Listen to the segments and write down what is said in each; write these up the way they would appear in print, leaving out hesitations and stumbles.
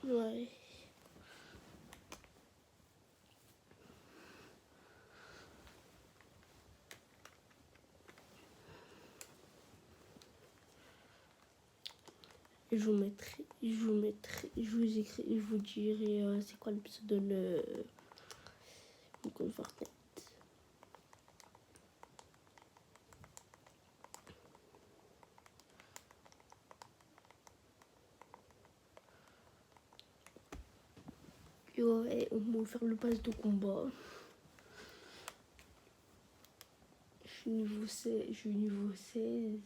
Ouais. Je vous mettrai, je vous écris, je vous dirai c'est quoi le pseudo de mon compte Fortnite. Et ouais, on va faire le pass de combat. Je suis niveau 16, je suis niveau 16.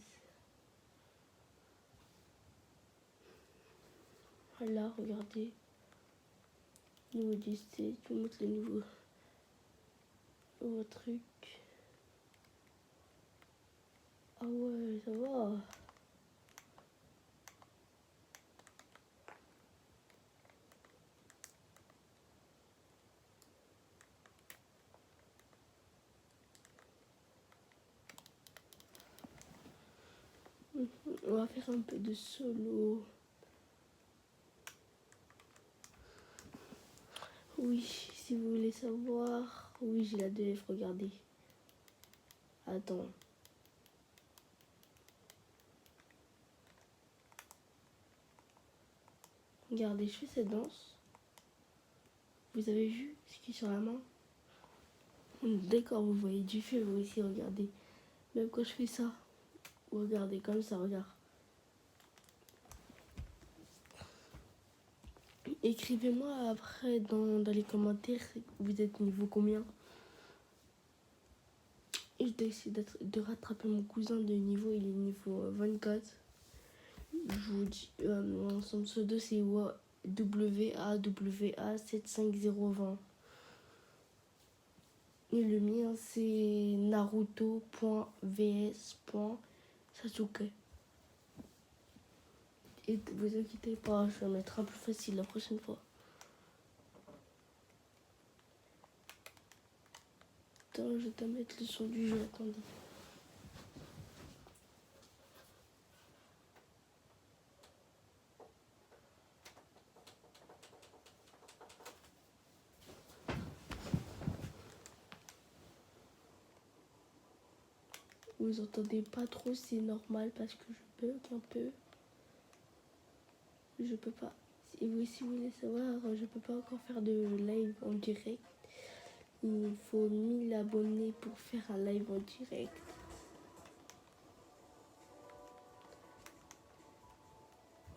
Voilà, regardez. Niveau 17, je vous montre le nouveau truc. Ah ouais, ça va. On va faire un peu de solo. Oui, si vous voulez savoir. Oui, j'ai la 2F, regardez. Attends. Regardez, je fais cette danse. Vous avez vu ce qui est sur la main? D'accord, vous voyez du feu, vous aussi, regardez. Même quand je fais ça, regardez comme ça, regarde. Écrivez-moi après dans les commentaires, vous êtes niveau combien? Et je dois essayer de rattraper mon cousin de niveau, il est niveau 24. Je vous dis, son pseudo c'est WAWA75020. Et le mien c'est naruto.vs.sasuke. Et vous inquiétez pas, je vais mettre un plus facile la prochaine fois. Attends, je dois mettre le son du jeu, attendez. Vous entendez pas trop, c'est normal parce que je bug un peu. Je peux pas. Et vous, si vous voulez savoir, je peux pas encore faire de live en direct. Il faut 1000 abonnés pour faire un live en direct.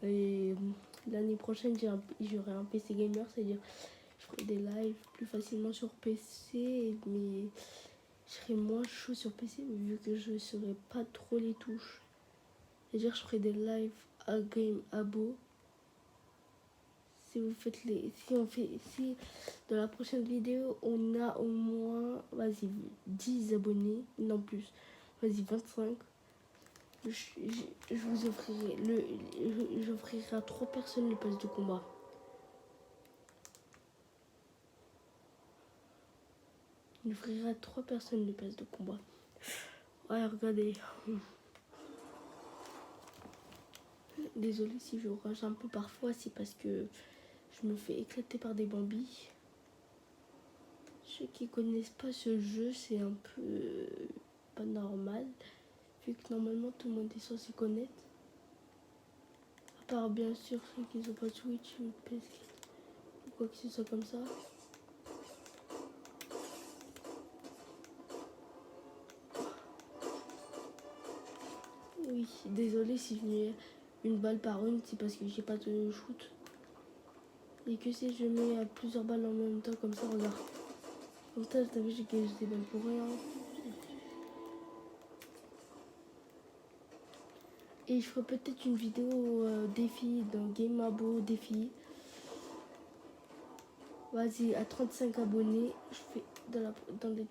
Et l'année prochaine, j'aurai un PC gamer, c'est-à-dire je ferai des lives plus facilement sur PC, mais je serai moins chaud sur PC vu que je ne saurais pas trop les touches. C'est-à-dire je ferai des lives à game abo. Si vous faites si dans la prochaine vidéo on a au moins, vas-y, 10 abonnés, non plus, vas-y 25. Je vous offrirai j'offrirai à 3 personnes le pass de combat. J'offrirai à 3 personnes le pass de combat. Ouais, regardez. Désolée si je rage un peu parfois, c'est parce que je me fais éclater par des bambis. Ceux qui connaissent pas ce jeu, c'est un peu pas normal, vu que normalement tout le monde est censé connaître. À part bien sûr ceux qui n'ont pas de Switch ou PC ou quoi que ce soit comme ça. Oui, désolé si je mets une balle par une, c'est parce que j'ai pas de shoot. Et que si je mets plusieurs balles en même temps comme ça, regarde. Comme ça, t'as vu, j'ai gagné des balles pour rien. Et je ferai peut-être une vidéo défi dans Game Abo défi. Vas-y, à 35 abonnés, je fais dans les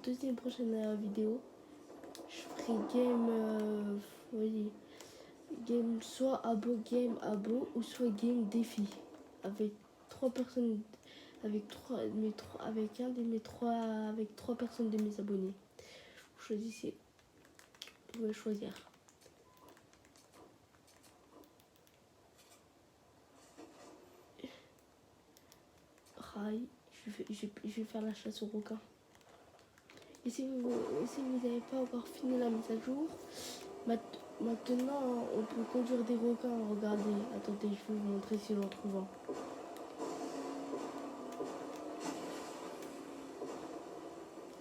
deuxième prochaine vidéo, je ferai voyez, game soit game abo ou soit game défi avec 3 personnes, avec 3 personnes de mes abonnés. Vous choisissez, vous pouvez choisir. pareil, je vais faire la chasse au requin. Et si vous n'avez pas encore fini la mise à jour, maintenant on peut conduire des requins. Regardez, attendez, je vais vous montrer si j'en trouve un.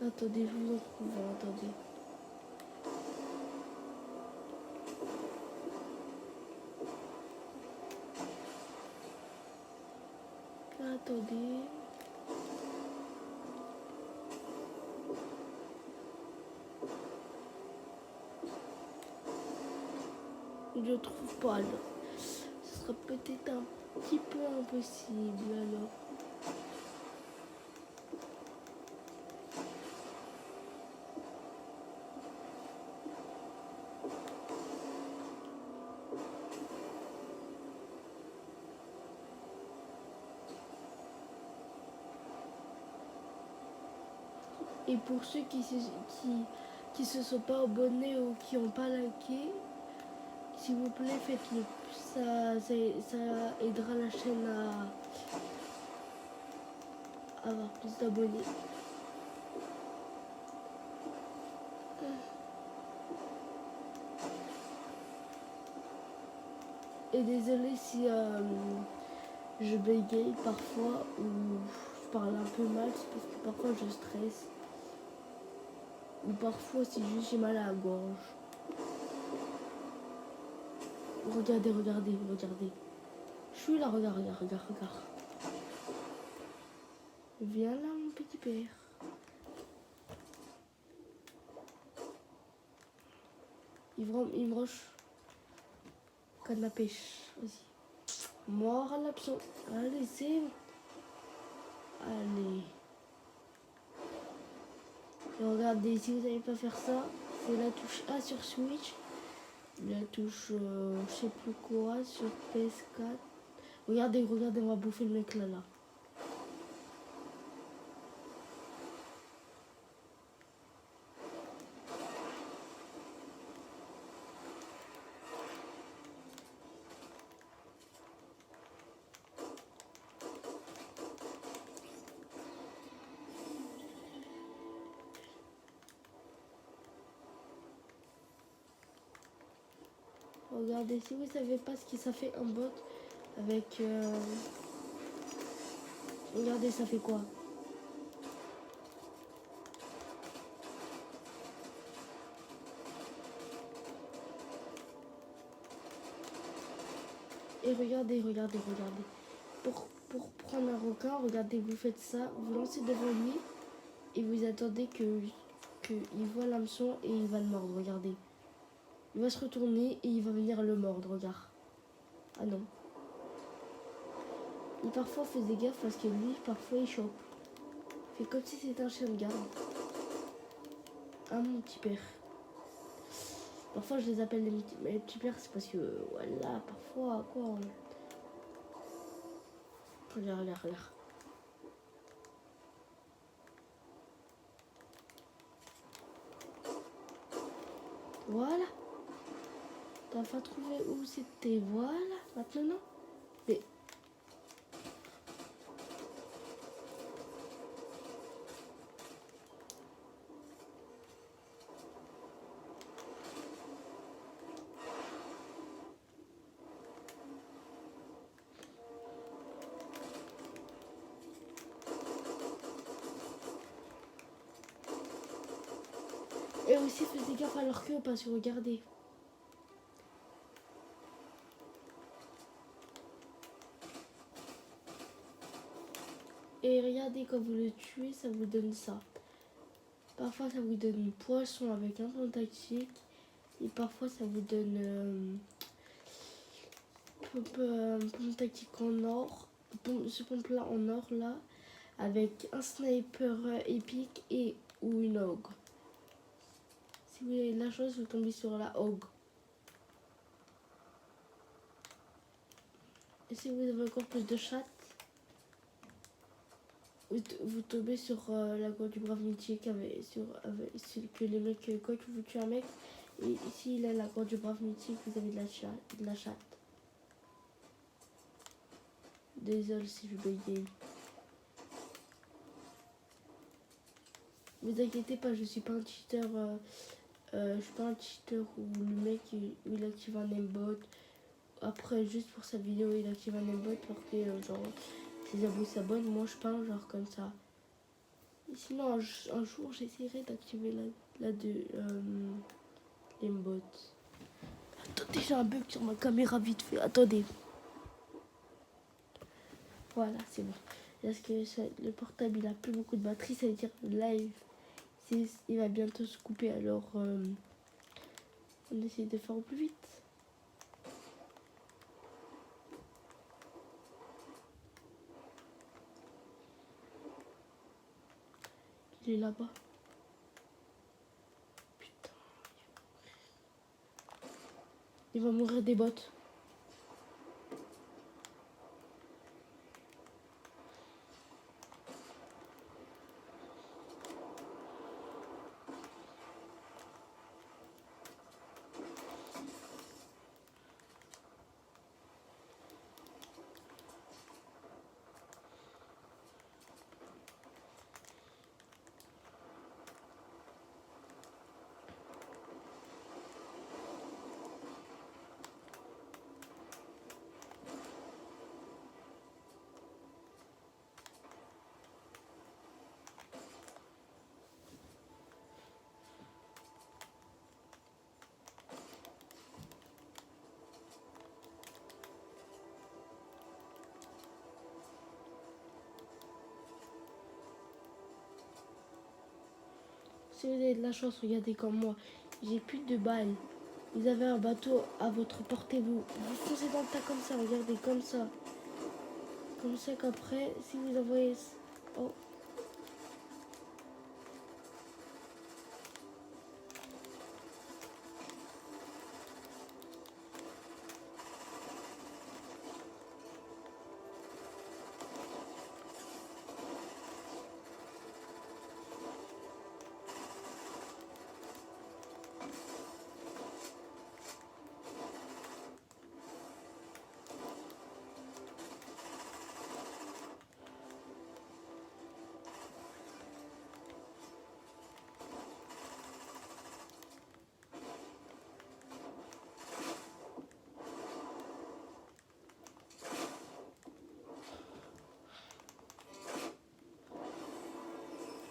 Attendez, je vous en trouve un, attendez. Attendez. Je trouve pas là. Ce sera peut-être un petit peu impossible alors. Et pour ceux qui se sont pas abonnés ou qui n'ont pas liké, s'il vous plaît, faites-le. Ça aidera la chaîne à avoir plus d'abonnés. Et désolé si je bégaye parfois ou je parle un peu mal, c'est parce que parfois je stresse. Ou parfois c'est juste j'ai mal à la gorge. Regardez. Je suis là, regarde. Viens là mon petit père. Ivroche. Canne à pêche. Vas-y. Mort à l'absent. Allez, c'est bon. Allez. Et regardez, si vous n'allez pas faire ça, c'est la touche A sur Switch. La touche, je sais plus quoi, sur PS4. Regardez, on va bouffer le mec là. Regardez, si vous savez pas ce que ça fait un bot avec... Regardez, ça fait quoi? Et regardez. Pour prendre un requin, regardez, vous faites ça, vous lancez devant lui et vous attendez qu'il voit l'hameçon et il va le mordre, regardez. Il va se retourner et il va venir le mordre, regarde. Ah non. Et parfois, faisait gaffe parce que lui, parfois, il chope. Fait comme si c'était un chien de garde. Ah, mon petit père. Parfois, je les appelle mes petits pères, c'est parce que, voilà, parfois, quoi. Regarde. Voilà. T'as pas trouvé où c'était. Voilà, maintenant. Mais... Et aussi, faites gaffe à leur queue parce que regardez. Et regardez, quand vous le tuez, ça vous donne ça. Parfois, ça vous donne un poisson avec un pont tactique. Et parfois, ça vous donne pont tactique en or. Ce pompe-là en or, là, avec un sniper épique et ou une ogre. Si vous avez de la chance, vous tombez sur la ogre. Et si vous avez encore plus de chatte, vous tombez sur la Cour du Brave Mythique que les mecs, quand vous tuez un mec, et ici il a la Cour du Brave Mythique, vous avez de la chatte. Désolé si je bégaye. Vous inquiétez pas, je suis pas un cheater. Je suis pas un cheater où le mec il active un aimbot. Après, juste pour sa vidéo, il active un aimbot parce que genre ses abos s'abonnent. Moi, je suis pas un genre comme ça. Et sinon, un jour, j'essaierai d'activer l'aimbot. Attendez, j'ai un bug sur ma caméra vite fait. Attendez. Voilà, c'est bon. Parce que le portable, il a plus beaucoup de batterie, ça veut dire live. Il va bientôt se couper, alors on essaie de faire au plus vite. Il est là-bas. Putain. Il va mourir des bottes. Si vous avez de la chance, regardez comme moi. J'ai plus de balles. Vous avez un bateau à votre portée. Vous foncez dans le tas comme ça. Regardez comme ça. Comme ça qu'après, si vous envoyez... Oh.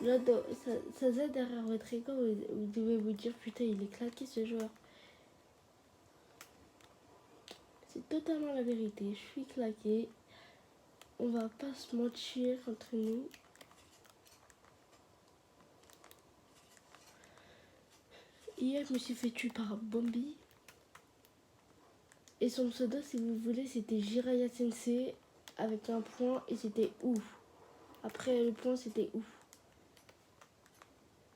Là, ça aide derrière votre écran, vous devez vous dire putain, il est claqué ce joueur. C'est totalement la vérité. Je suis claqué. On va pas se mentir entre nous. Hier, je me suis fait tuer par Bombi. Et son pseudo, si vous voulez, c'était Jiraya Sensei avec un point et c'était ouf. Après le point, c'était ouf.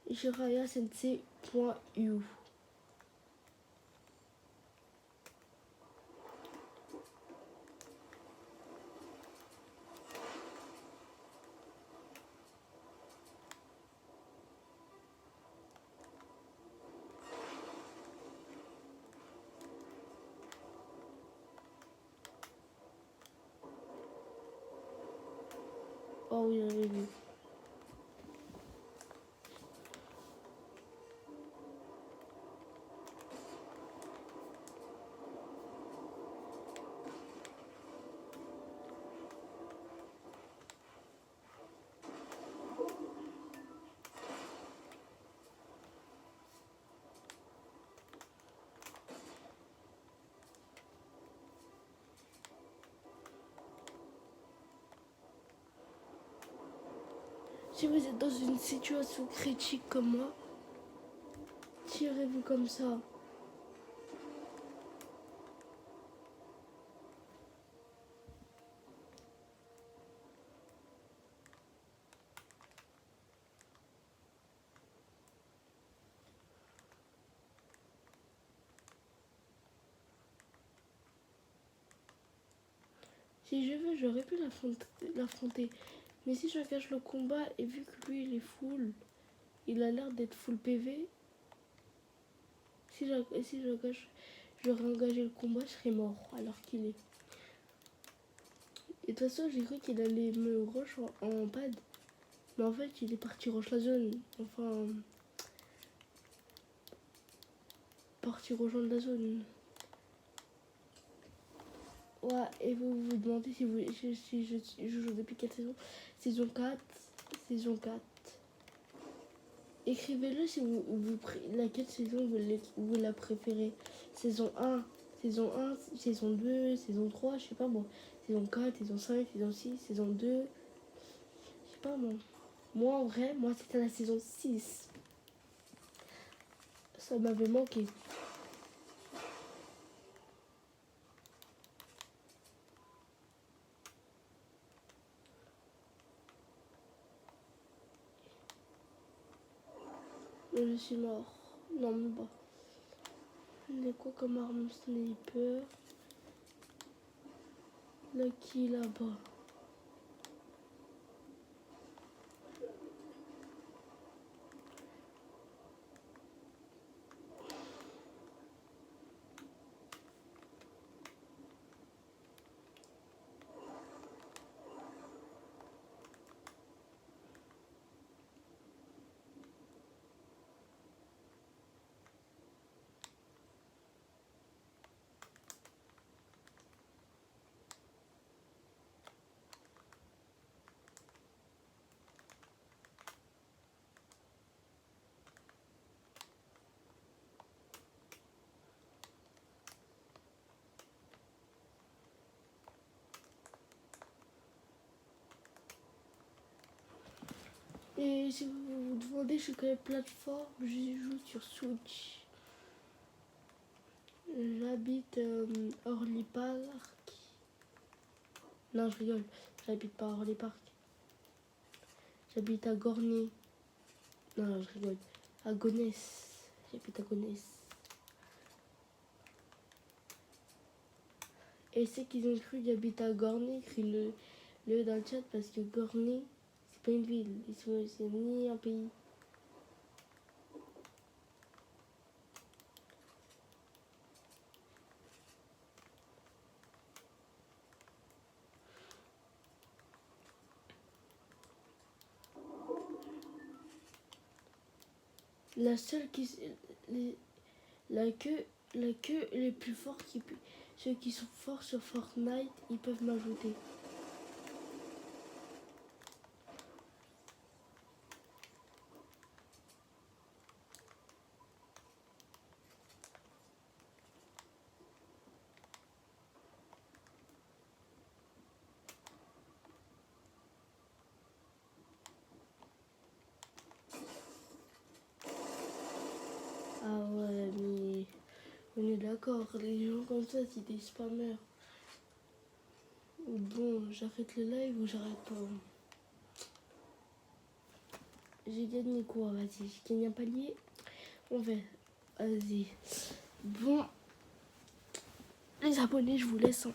Jiraya Sensei.u. Oh oui, j'avais vu. Si vous êtes dans une situation critique comme moi, tirez-vous comme ça. Si je veux, j'aurais pu l'affronter. Mais si j'engage le combat et vu que lui il est full, il a l'air d'être full PV. Si j'aurais engagé le combat, je serais mort alors qu'il est. Et de toute façon, j'ai cru qu'il allait me rush en pad. Mais en fait, il est parti rejoindre la zone. Enfin, parti rejoindre la zone. Ouais, et vous vous demandez si je joue depuis quelle saison? Saison 4. Saison 4. Écrivez-le si laquelle saison vous la préférez. Saison 1, saison 1, saison 2, saison 3, je sais pas moi. Saison 4, saison 5, saison 6, saison 2. Je sais pas moi. Moi en vrai, moi c'était la saison 6. Ça m'avait manqué. Je suis mort. Non, même pas. On est quoi comme arme sniper? Là qui là-bas? Et si vous vous demandez sur quelle plateforme je joue sur Switch. J'habite Orly Park. Non, je rigole. J'habite pas à Orly Park. J'habite à Gorny. Non, je rigole. À Gonesse. J'habite à Gonesse. Et ceux qui ont cru que j'habite à Gorny, écrit le dans le chat parce que Gorny, c'est pas une ville. C'est ni un pays. La seule qui. La queue les plus forts, ceux qui sont forts sur Fortnite, ils peuvent m'ajouter. Ah ouais, mais on est d'accord, les gens comme ça, c'est des spammers. Bon, j'arrête le live ou j'arrête pas? J'ai gagné quoi? Vas-y, j'ai gagné un palier. On va. Vas-y. Bon, les abonnés, je vous laisse. Hein.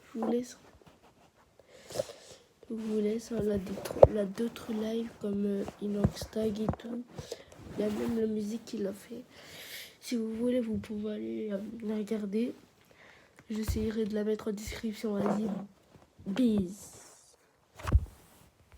Je vous laisse. Je vous laisse. Hein. La d'autres lives comme Inoxtag et tout. Il y a même la musique qu'il a fait. Si vous voulez, vous pouvez aller la regarder. J'essaierai de la mettre en description. Vas-y. Bis.